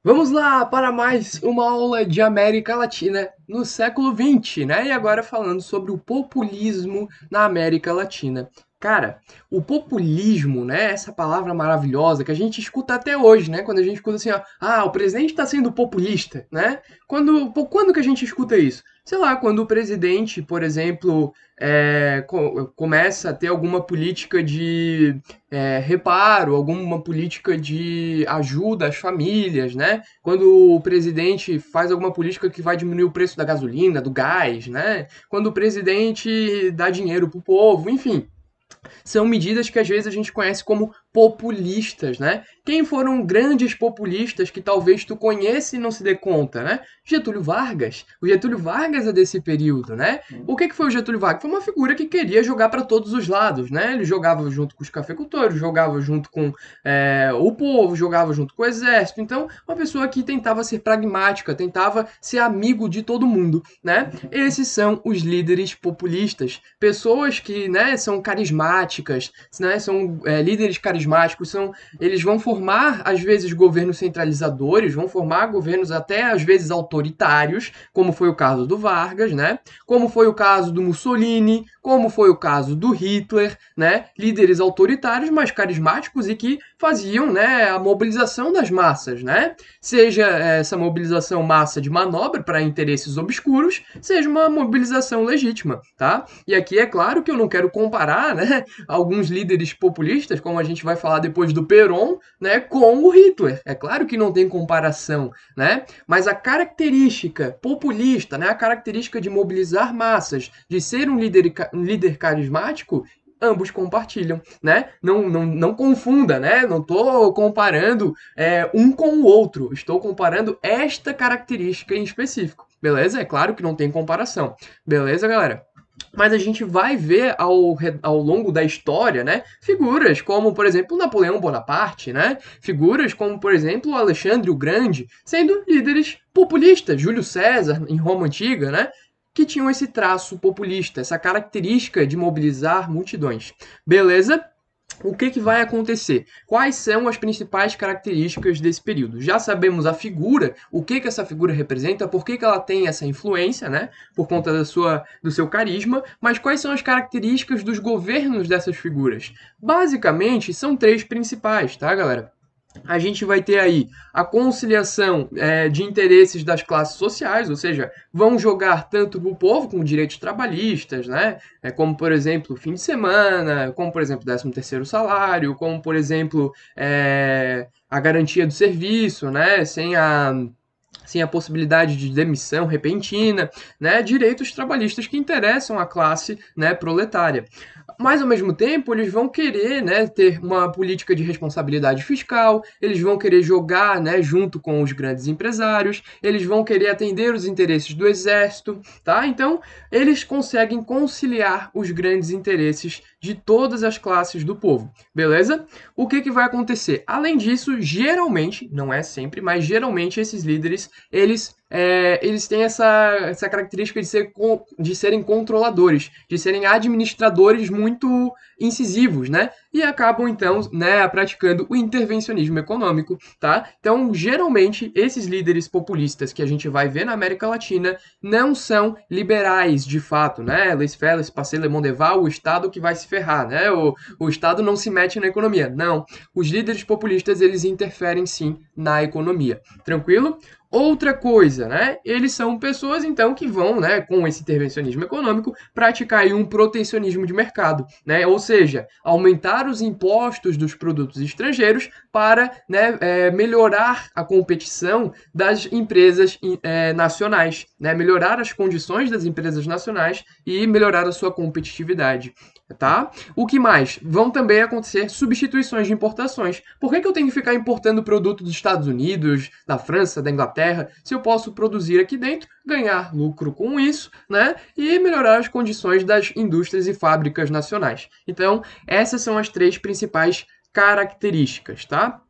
Vamos lá para mais uma aula de América Latina no século XX, né? E agora falando sobre o populismo na América Latina. Cara, o populismo, né? Essa palavra maravilhosa que a gente escuta até hoje, né? Quando a gente escuta assim, ó, o presidente está sendo populista, né? Quando que a gente escuta isso? Sei lá, quando o presidente, por exemplo, começa a ter alguma política de reparo, alguma política de ajuda às famílias, né? Quando o presidente faz alguma política que vai diminuir o preço da gasolina, do gás, né? Quando o presidente dá dinheiro pro povo, enfim, são medidas que às vezes a gente conhece como populistas, né? Quem foram grandes populistas que talvez tu conheça e não se dê conta, né? Getúlio Vargas. O Getúlio Vargas é desse período, né? O que foi o Getúlio Vargas? Foi uma figura que queria jogar para todos os lados, né? Ele jogava junto com os cafeicultores, jogava junto com o povo, jogava junto com o exército. Então, uma pessoa que tentava ser pragmática, tentava ser amigo de todo mundo, né? Esses são os líderes populistas, pessoas que, né, são carismáticas, né, são líderes carismáticos, eles vão formar às vezes governos centralizadores, vão formar governos até às vezes autoritários, como foi o caso do Vargas, né? Como foi o caso do Mussolini, como foi o caso do Hitler, né? Líderes autoritários, mas carismáticos e que faziam, né, a mobilização das massas, né? Seja essa mobilização massa de manobra para interesses obscuros, seja uma mobilização legítima, tá? E aqui é claro que eu não quero comparar, né, alguns líderes populistas, como a gente vai falar depois do Perón, né, com o Hitler. É claro que não tem comparação, né? Mas a característica populista, né, a característica de mobilizar massas, de ser um líder carismático, ambos compartilham, né? Não confunda, né? Não estou comparando um com o outro. Estou comparando esta característica em específico. Beleza? É claro que não tem comparação. Beleza, galera? Mas a gente vai ver ao longo da história, né, figuras como, por exemplo, Napoleão Bonaparte, né, figuras como, por exemplo, Alexandre o Grande, sendo líderes populistas, Júlio César em Roma Antiga, né, que tinham esse traço populista, essa característica de mobilizar multidões. Beleza? O que vai acontecer? Quais são as principais características desse período? Já sabemos a figura, o que essa figura representa, por que ela tem essa influência, né? Por conta do seu carisma, mas quais são as características dos governos dessas figuras? Basicamente, são três principais, tá, galera? A gente vai ter aí a conciliação de interesses das classes sociais, ou seja, vão jogar tanto para o povo com direitos trabalhistas, né? Como, por exemplo, fim de semana, como, por exemplo, 13º salário, como, por exemplo, a garantia do serviço, né? Sem a possibilidade de demissão repentina, né? Direitos trabalhistas que interessam a classe, né, proletária. Mas, ao mesmo tempo, eles vão querer, né, ter uma política de responsabilidade fiscal, eles vão querer jogar, né, junto com os grandes empresários, eles vão querer atender os interesses do exército, tá? Então, eles conseguem conciliar os grandes interesses de todas as classes do povo, beleza? O que vai acontecer? Além disso, geralmente, não é sempre, mas geralmente esses líderes, eles têm essa característica de serem controladores, de serem administradores muito incisivos, né? E acabam, então, né, praticando o intervencionismo econômico, tá? Então, geralmente, esses líderes populistas que a gente vai ver na América Latina não são liberais, de fato, né? Laissez-faire, passer le monde devant, o Estado que vai se ferrar, né? O Estado não se mete na economia. Não. Os líderes populistas, eles interferem, sim, na economia. Tranquilo? Outra coisa, né? Eles são pessoas, então, que vão, né, com esse intervencionismo econômico, praticar aí um protecionismo de mercado, né? Ou seja, aumentar os impostos dos produtos estrangeiros para, né, melhorar a competição das empresas nacionais, né? Melhorar as condições das empresas nacionais e melhorar a sua competitividade. Tá? O que mais? Vão também acontecer substituições de importações. Por que eu tenho que ficar importando produto dos Estados Unidos, da França, da Inglaterra, se eu posso produzir aqui dentro, ganhar lucro com isso, né? E melhorar as condições das indústrias e fábricas nacionais. Então, essas são as três principais características, tá?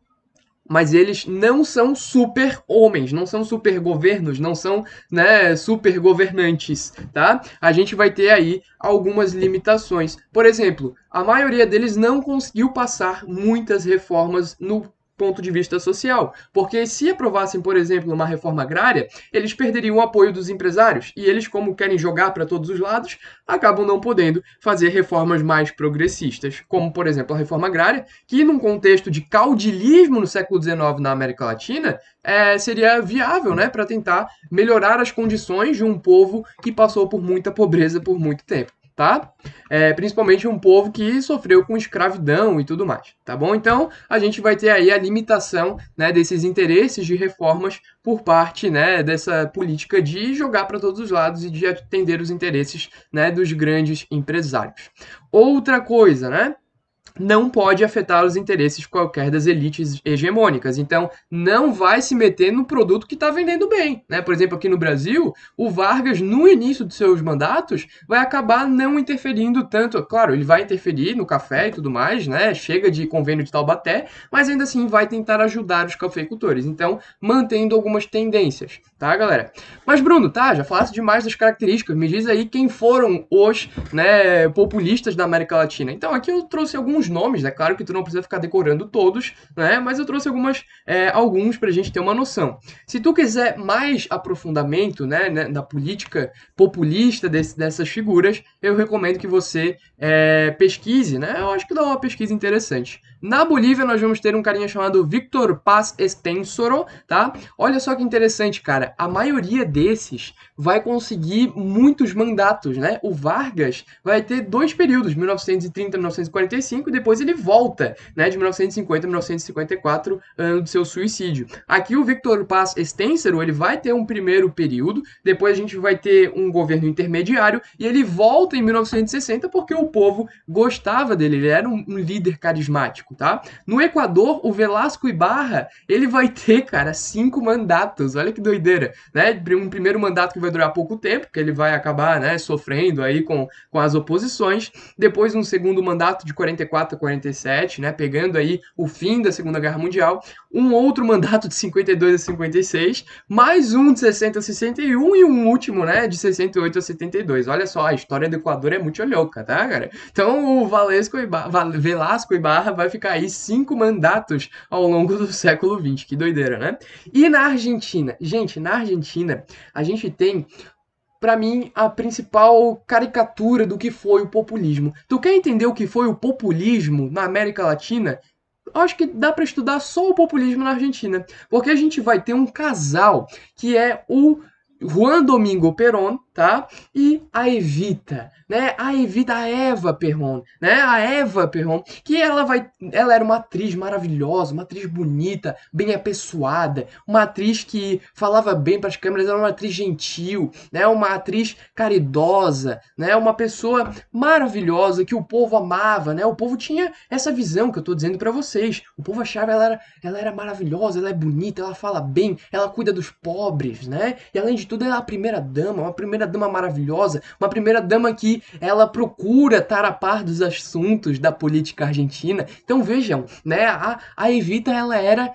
Mas eles não são super homens, não são super governos, não são, né, super governantes, tá? A gente vai ter aí algumas limitações. Por exemplo, a maioria deles não conseguiu passar muitas reformas no ponto de vista social, porque se aprovassem, por exemplo, uma reforma agrária, eles perderiam o apoio dos empresários, e eles, como querem jogar para todos os lados, acabam não podendo fazer reformas mais progressistas, como, por exemplo, a reforma agrária, que num contexto de caudilismo no século XIX na América Latina, seria viável, né, para tentar melhorar as condições de um povo que passou por muita pobreza por muito tempo. Tá? Principalmente um povo que sofreu com escravidão e tudo mais, tá bom? Então, a gente vai ter aí a limitação, né, desses interesses de reformas por parte, né, dessa política de jogar para todos os lados e de atender os interesses, né, dos grandes empresários. Outra coisa, né? Não pode afetar os interesses qualquer das elites hegemônicas. Então, não vai se meter no produto que está vendendo bem, né? Por exemplo, aqui no Brasil, o Vargas, no início de seus mandatos, vai acabar não interferindo tanto. Claro, ele vai interferir no café e tudo mais, né? Chega de convênio de Taubaté, mas ainda assim vai tentar ajudar os cafeicultores. Então, mantendo algumas tendências, tá, galera? Mas, Bruno, tá? Já falasse demais das características. Me diz aí quem foram os, né, populistas da América Latina. Então, aqui eu trouxe alguns nomes, é claro que tu não precisa ficar decorando todos, né? Mas eu trouxe alguns pra gente ter uma noção. Se tu quiser mais aprofundamento, né, da política populista dessas figuras, eu recomendo que você pesquise, né? Eu acho que dá uma pesquisa interessante. Na Bolívia, nós vamos ter um carinha chamado Víctor Paz Estensoro, tá? Olha só que interessante, cara. A maioria desses vai conseguir muitos mandatos, né? O Vargas vai ter 2 períodos, 1930 e 1945, e depois ele volta, né? De 1950 a 1954, ano do seu suicídio. Aqui o Víctor Paz Estensoro, ele vai ter um primeiro período, depois a gente vai ter um governo intermediário, e ele volta em 1960 porque o povo gostava dele, ele era um líder carismático, tá? No Equador, o Velasco Ibarra, ele vai ter, cara, 5 mandatos, olha que doideira, né? Um primeiro mandato que vai durar pouco tempo, porque ele vai acabar, né, sofrendo aí com as oposições, depois um segundo mandato de 44 a 47, né, pegando aí o fim da Segunda Guerra Mundial, um outro mandato de 52 a 56, mais um de 60 a 61 e um último, né, de 68 a 72. Olha só, a história do Equador é muito louca, tá, cara? Então o Velasco Ibarra vai ficar aí 5 mandatos ao longo do século XX, que doideira, né? E na Argentina? Gente, na Argentina a gente tem, pra mim, a principal caricatura do que foi o populismo. Tu quer entender o que foi o populismo na América Latina? Eu acho que dá pra estudar só o populismo na Argentina, porque a gente vai ter um casal que é o Juan Domingo Perón, tá? E a Evita, né? A Eva Perón, né? A Eva Perón, que ela era uma atriz maravilhosa, uma atriz bonita, bem apessoada, uma atriz que falava bem para as câmeras, era uma atriz gentil, né? Uma atriz caridosa, né? Uma pessoa maravilhosa que o povo amava, né? O povo tinha essa visão que eu tô dizendo para vocês. O povo achava ela era maravilhosa, ela é bonita, ela fala bem, ela cuida dos pobres, né? E além de tudo, ela é a primeira dama, uma primeira dama maravilhosa, uma primeira dama que ela procura estar a par dos assuntos da política argentina. Então vejam, né, a Evita ela era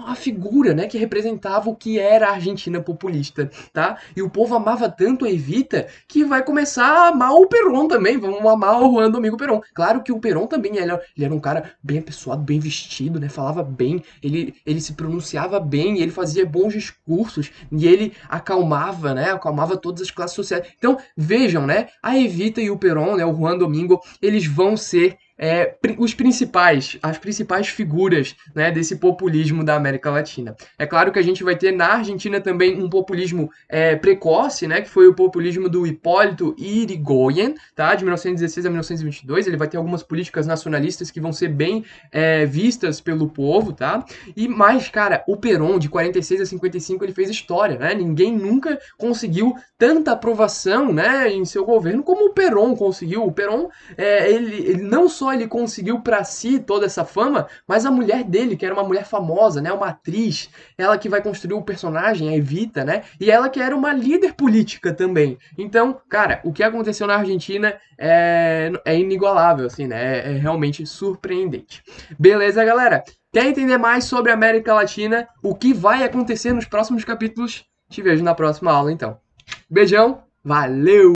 a figura, né, que representava o que era a Argentina populista, tá? E o povo amava tanto a Evita que vai começar a amar o Perón também, vamos amar o Juan Domingo Perón. Claro que o Perón também, ele era um cara bem apessoado, bem vestido, né, falava bem, ele se pronunciava bem, ele fazia bons discursos, e ele acalmava, né, acalmava todas as classes sociais. Então, vejam, né, a Evita e o Perón, né, o Juan Domingo, eles vão ser as principais figuras, né, desse populismo da América Latina. É claro que a gente vai ter na Argentina também um populismo precoce, né, que foi o populismo do Hipólito Yrigoyen, tá, de 1916 a 1922. Ele vai ter algumas políticas nacionalistas que vão ser bem vistas pelo povo, tá? E mais, cara, o Perón de 46 a 55 ele fez história, né? Ninguém nunca conseguiu tanta aprovação, né, em seu governo como o Perón conseguiu. O Perón ele não só ele conseguiu para si toda essa fama, mas a mulher dele, que era uma mulher famosa, né, uma atriz, ela que vai construir o personagem, a Evita, né, e ela que era uma líder política também. Então, cara, o que aconteceu na Argentina é inigualável, assim, né, é realmente surpreendente. Beleza, galera? Quer entender mais sobre a América Latina, o que vai acontecer nos próximos capítulos? Te vejo na próxima aula, então. Beijão, valeu!